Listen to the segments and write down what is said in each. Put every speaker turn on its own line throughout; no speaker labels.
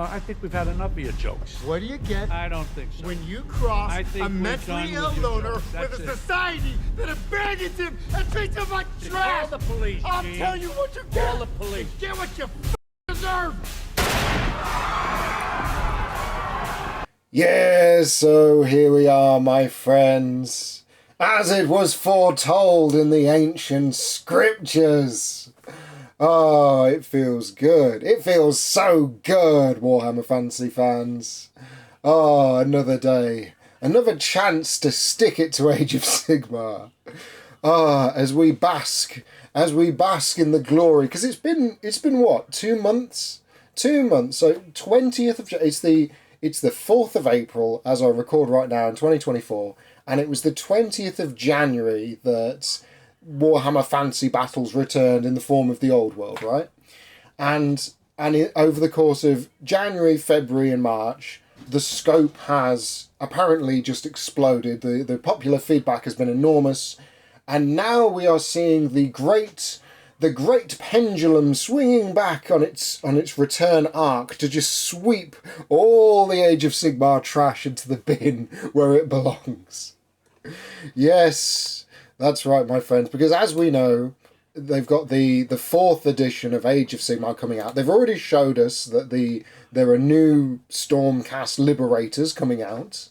I think we've had enough of your jokes.
What do you get
I don't think so.
when you cross
I think
a
we're
mentally
done
ill
with your
loner
jokes.
with
That's
a
it.
society that abandons him and treats him like trash?
Call the police,
I'll
Gene.
tell you what you get.
Call the police.
You get what you deserve.
Yes, so here we are, my friends, as it was foretold in the ancient scriptures. Oh, it feels good. It feels so good, Warhammer Fantasy fans. Oh, another day. Another chance to stick it to Age of Sigmar. Ah, as we bask in the glory. Because it's been what, 2 months? 2 months. So 20th of it's the 4th of April as I record right now in 2024, and it was the 20th of January that Warhammer Fantasy Battles returned in the form of the Old World, right? And over the course of January, February and March, the scope has apparently just exploded. The popular feedback has been enormous, and now we are seeing the great pendulum swinging back on its return arc to just sweep all the Age of Sigmar trash into the bin where it belongs. Yes, that's right, my friends, because as we know, they've got the 4th edition of Age of Sigmar coming out. They've already showed us that there are new Stormcast Liberators coming out,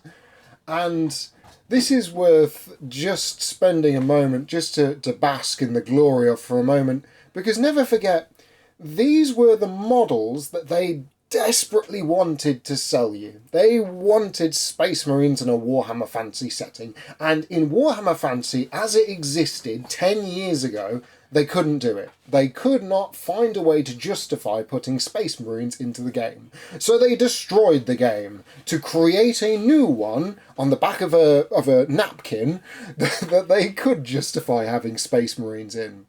and this is worth just spending a moment just to bask in the glory of for a moment, because never forget, these were the models that they desperately wanted to sell you. They wanted Space Marines in a Warhammer Fantasy setting, and in Warhammer Fantasy as it existed 10 years ago, they couldn't do it. They could not find a way to justify putting Space Marines into the game. So they destroyed the game to create a new one on the back of a napkin that they could justify having Space Marines in.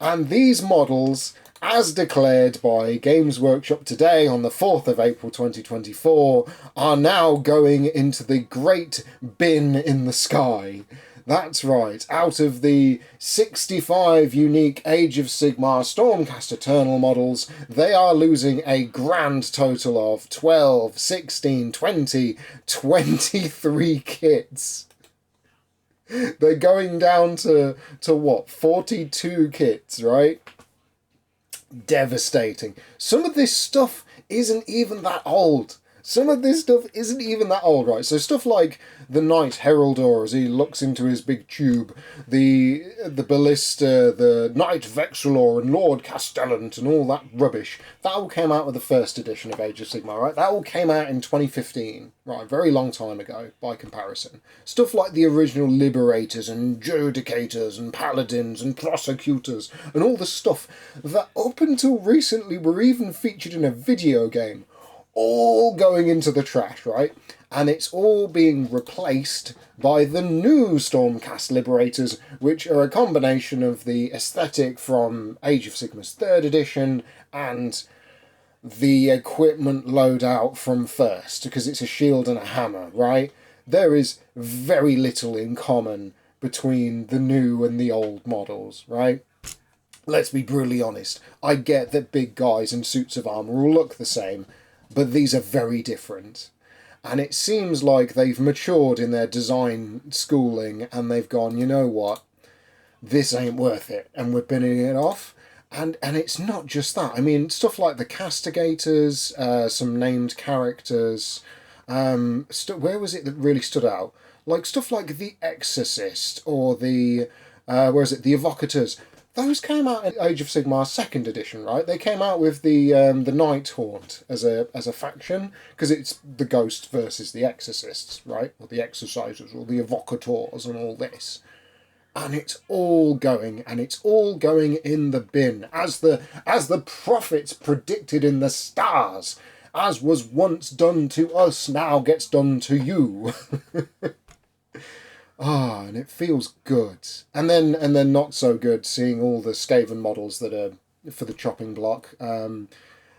And these models, as declared by Games Workshop today on the 4th of April 2024, are now going into the great bin in the sky. That's right, out of the 65 unique Age of Sigmar Stormcast Eternal models, they are losing a grand total of 12, 16, 20, 23 kits. They're going down to what, 42 kits, right? Devastating. Some of this stuff isn't even that old. Right? So stuff like the Knight Heraldor as he looks into his big tube, the Ballista, the Knight Vexilor and Lord Castellant and all that rubbish, that all came out with the 1st edition of Age of Sigmar, right? That all came out in 2015, right? A very long time ago, by comparison. Stuff like the original Liberators and Judicators and Paladins and Prosecutors and all the stuff that up until recently were even featured in a video game, all going into the trash, right? And it's all being replaced by the new Stormcast Liberators, which are a combination of the aesthetic from Age of Sigmar's 3rd edition and the equipment loadout from 1st, because it's a shield and a hammer, right? There is very little in common between the new and the old models, right? Let's be brutally honest. I get that big guys in suits of armour all look the same, but these are very different. And it seems like they've matured in their design schooling and they've gone, you know what, this ain't worth it, and we're binning it off. And it's not just that. I mean, stuff like the Castigators, some named characters. Where was it that really stood out? Like stuff like the Exorcist or the the Evocators. Those came out in Age of Sigmar 2nd edition, right? They came out with the Night Haunt as a faction, because it's the Ghost versus the Exorcists, right? Or the Exorcisers, or the Evocators, and all this. And it's all going in the bin, as the prophets predicted in the stars. As was once done to us, now gets done to you. And it feels good. And then not so good seeing all the Skaven models that are for the chopping block. A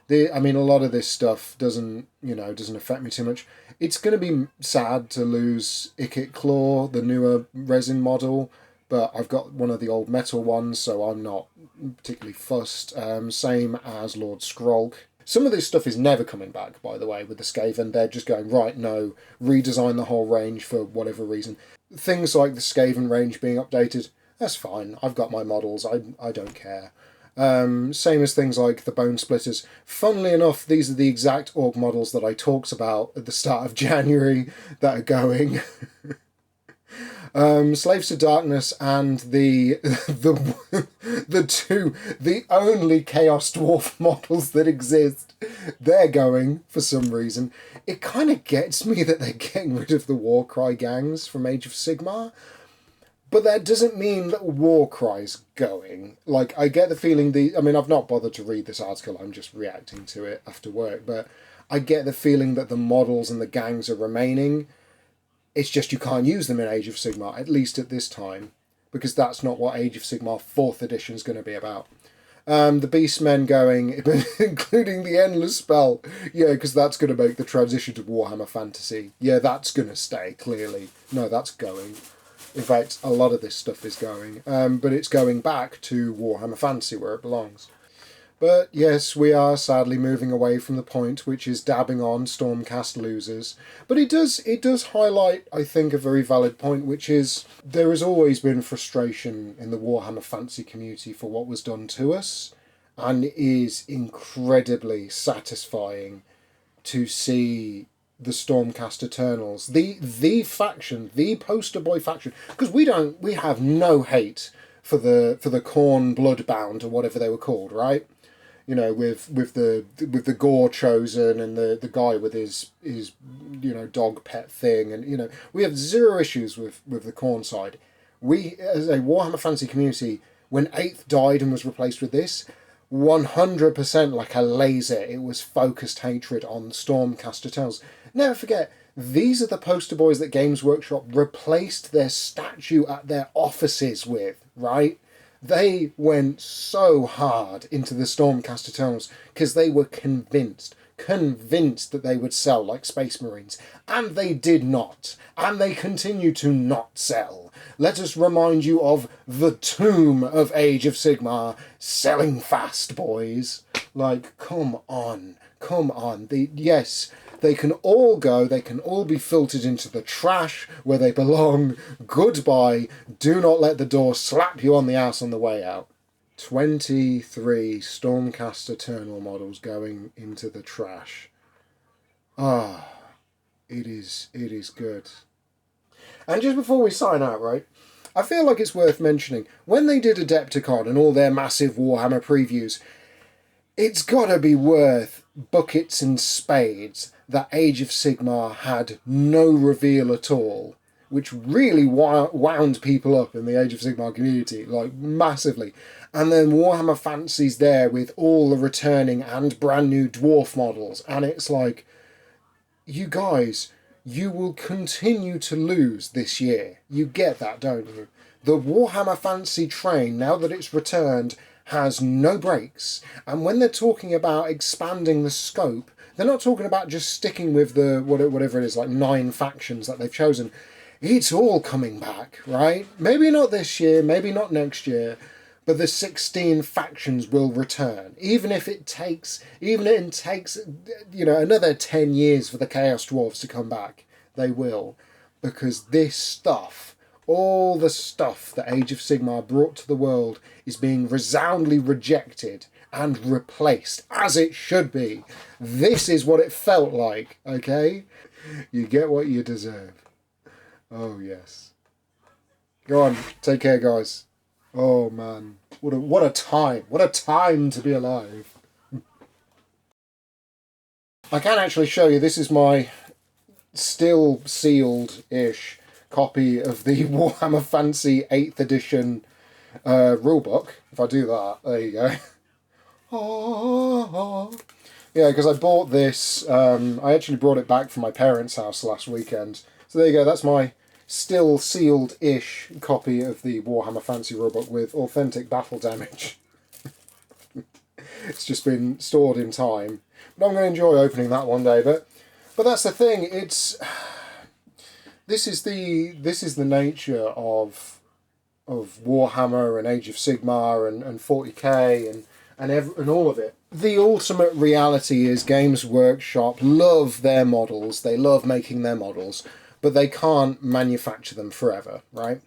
lot of this stuff doesn't affect me too much. It's going to be sad to lose Ikit Claw, the newer resin model, but I've got one of the old metal ones, so I'm not particularly fussed. Same as Lord Skrolk. Some of this stuff is never coming back, by the way, with the Skaven. They're just going, right, no, redesign the whole range for whatever reason. Things like the Skaven range being updated, that's fine. I've got my models. I don't care. Same as things like the Bone Splitters. Funnily enough, these are the exact orc models that I talked about at the start of January that are going. Slaves to Darkness and the only Chaos Dwarf models that exist, they're going for some reason. It kind of gets me that they're getting rid of the Warcry gangs from Age of Sigmar, but that doesn't mean that Warcry's going. Like, I get the feeling I mean, I've not bothered to read this article, I'm just reacting to it after work, but I get the feeling that the models and the gangs are remaining. It's just you can't use them in Age of Sigmar, at least at this time, because that's not what Age of Sigmar 4th edition is going to be about. The Beastmen going, including the Endless Spell. Yeah, because that's going to make the transition to Warhammer Fantasy. Yeah, that's going to stay, clearly. No, that's going. In fact, a lot of this stuff is going. But it's going back to Warhammer Fantasy, where it belongs. But yes, we are sadly moving away from the point, which is dabbing on Stormcast losers. But it does highlight, I think, a very valid point, which is there has always been frustration in the Warhammer Fantasy community for what was done to us, and it is incredibly satisfying to see the Stormcast Eternals, the faction, the poster boy faction, because we have no hate for the Khorne Bloodbound or whatever they were called, right? You know, with the Gore Chosen and the guy with his dog pet thing, and we have zero issues with the Khorne side. We, as a Warhammer Fantasy community, when 8th died and was replaced with this, 100% like a laser, it was focused hatred on Stormcast Eternals. Never forget, these are the poster boys that Games Workshop replaced their statue at their offices with, right? They went so hard into the Stormcast Eternals because they were convinced that they would sell like Space Marines. And they did not. And they continue to not sell. Let us remind you of the tomb of Age of Sigmar selling fast, boys. Like, come on. Yes, they can all go, they can all be filtered into the trash where they belong. Goodbye. Do not let the door slap you on the ass on the way out. 23 Stormcast Eternal models going into the trash. It is good. And just before we sign out, right, I feel like it's worth mentioning, when they did Adepticon and all their massive Warhammer previews, it's gotta be worth buckets and spades that Age of Sigmar had no reveal at all, which really wound people up in the Age of Sigmar community, like massively. And then Warhammer Fantasy's there with all the returning and brand new dwarf models, and it's like, you guys, you will continue to lose this year. You get that, don't you? The Warhammer Fantasy train, now that it's returned, has no brakes. And when they're talking about expanding the scope, they're not talking about just sticking with the whatever it is, like 9 factions that they've chosen. It's all coming back, right? Maybe not this year, maybe not next year, but the 16 factions will return. Even if it takes, another 10 years for the Chaos Dwarfs to come back, they will. Because this stuff, all the stuff that Age of Sigmar brought to the world, is being resoundingly rejected and replaced, as it should be. This is what it felt like, okay? You get what you deserve. Oh, yes. Go on, take care, guys. Oh, man. What a time. What a time to be alive. I can actually show you, this is my still sealed-ish copy of the Warhammer Fantasy 8th edition rulebook. If I do that, there you go. Yeah, because I bought this, I actually brought it back from my parents' house last weekend. So there you go, that's my still sealed-ish copy of the Warhammer Fantasy rulebook with authentic battle damage. It's just been stored in time. But I'm going to enjoy opening that one day. But that's the thing, this is the nature of Warhammer and Age of Sigmar and 40k and all of it. the ultimate reality is Games Workshop love their models, they love making their models, but they can't manufacture them forever, right?